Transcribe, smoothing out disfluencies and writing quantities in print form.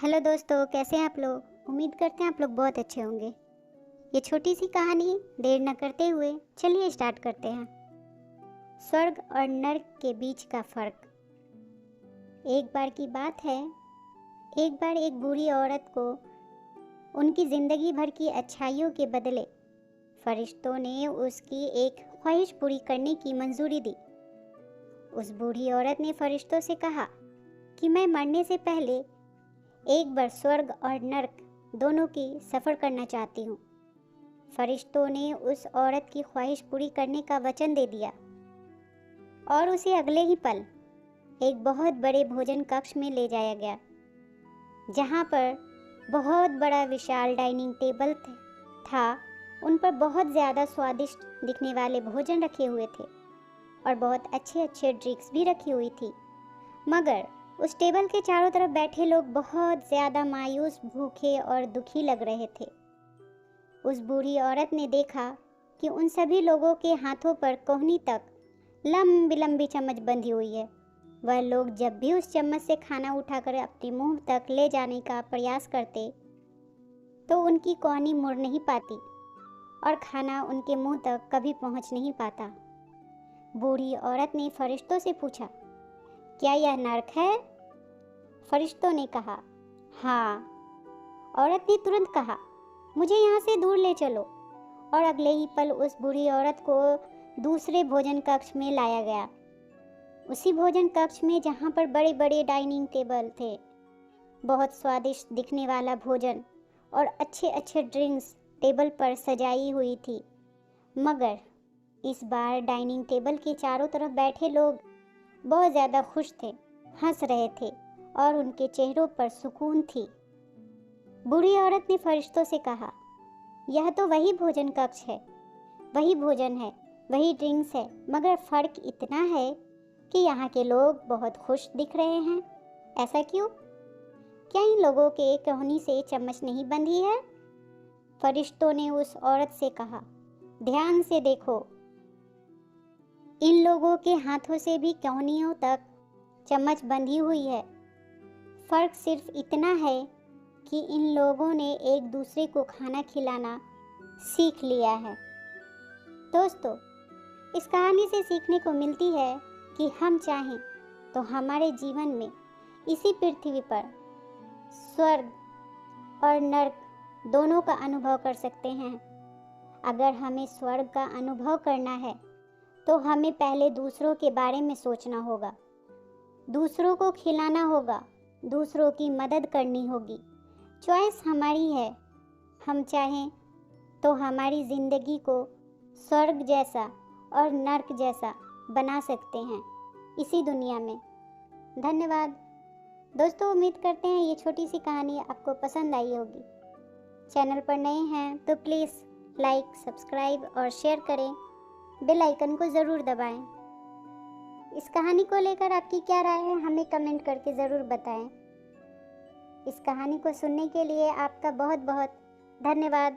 Hello दोस्तों, कैसे हैं आप लोग। उम्मीद करते हैं आप लोग बहुत अच्छे होंगे। ये छोटी सी कहानी देर न करते हुए चलिए स्टार्ट करते हैं। स्वर्ग और नर्क के बीच का फर्क। एक बार की बात है, एक बार एक बूढ़ी औरत को उनकी जिंदगी भर की अच्छाइयों के बदले फरिश्तों ने उसकी एक ख्वाहिश पूरी करने की मंजूरी दी। उस बूढ़ी औरत ने फरिश्तों से कहा कि मैं मरने से पहले एक बार स्वर्ग और नर्क दोनों की सफ़र करना चाहती हूँ। फरिश्तों ने उस औरत की ख्वाहिश पूरी करने का वचन दे दिया और उसे अगले ही पल एक बहुत बड़े भोजन कक्ष में ले जाया गया, जहाँ पर बहुत बड़ा विशाल डाइनिंग टेबल था। उन पर बहुत ज़्यादा स्वादिष्ट दिखने वाले भोजन रखे हुए थे और बहुत अच्छे अच्छे ड्रिंक्स भी रखी हुई थी। मगर उस टेबल के चारों तरफ बैठे लोग बहुत ज़्यादा मायूस, भूखे और दुखी लग रहे थे। उस बूढ़ी औरत ने देखा कि उन सभी लोगों के हाथों पर कोहनी तक लंबी लंबी चम्मच बंधी हुई है। वह लोग जब भी उस चम्मच से खाना उठाकर अपने मुंह तक ले जाने का प्रयास करते तो उनकी कोहनी मुड़ नहीं पाती और खाना उनके मुंह तक कभी पहुंच नहीं पाता। बूढ़ी औरत ने फरिश्तों से पूछा, क्या यह नर्क है? फरिश्तों ने कहा, हाँ। औरत ने तुरंत कहा, मुझे यहाँ से दूर ले चलो। और अगले ही पल उस बूढ़ी औरत को दूसरे भोजन कक्ष में लाया गया। उसी भोजन कक्ष में जहाँ पर बड़े बड़े डाइनिंग टेबल थे, बहुत स्वादिष्ट दिखने वाला भोजन और अच्छे अच्छे ड्रिंक्स टेबल पर सजाई हुई थी। मगर इस बार डाइनिंग टेबल के चारों तरफ बैठे लोग बहुत ज़्यादा खुश थे, हंस रहे थे और उनके चेहरों पर सुकून थी। बूढ़ी औरत ने फरिश्तों से कहा, यह तो वही भोजन कक्ष है, वही भोजन है, वही ड्रिंक्स है, मगर फ़र्क इतना है कि यहाँ के लोग बहुत खुश दिख रहे हैं। ऐसा क्यों? क्या इन लोगों के कोहनी से चम्मच नहीं बंधी है? फरिश्तों ने उस औरत से कहा, ध्यान से देखो, इन लोगों के हाथों से भी कोहनियों तक चम्मच बंधी हुई है। फ़र्क सिर्फ इतना है कि इन लोगों ने एक दूसरे को खाना खिलाना सीख लिया है। दोस्तों, इस कहानी से सीखने को मिलती है कि हम चाहें तो हमारे जीवन में इसी पृथ्वी पर स्वर्ग और नर्क दोनों का अनुभव कर सकते हैं। अगर हमें स्वर्ग का अनुभव करना है तो हमें पहले दूसरों के बारे में सोचना होगा, दूसरों को खिलाना होगा, दूसरों की मदद करनी होगी। चॉइस हमारी है। हम चाहें तो हमारी ज़िंदगी को स्वर्ग जैसा और नर्क जैसा बना सकते हैं इसी दुनिया में। धन्यवाद दोस्तों, उम्मीद करते हैं ये छोटी सी कहानी आपको पसंद आई होगी। चैनल पर नए हैं तो प्लीज़ लाइक, सब्सक्राइब और शेयर करें। बेल आइकन को ज़रूर दबाएं। इस कहानी को लेकर आपकी क्या राय है, हमें कमेंट करके ज़रूर बताएं। इस कहानी को सुनने के लिए आपका बहुत बहुत धन्यवाद।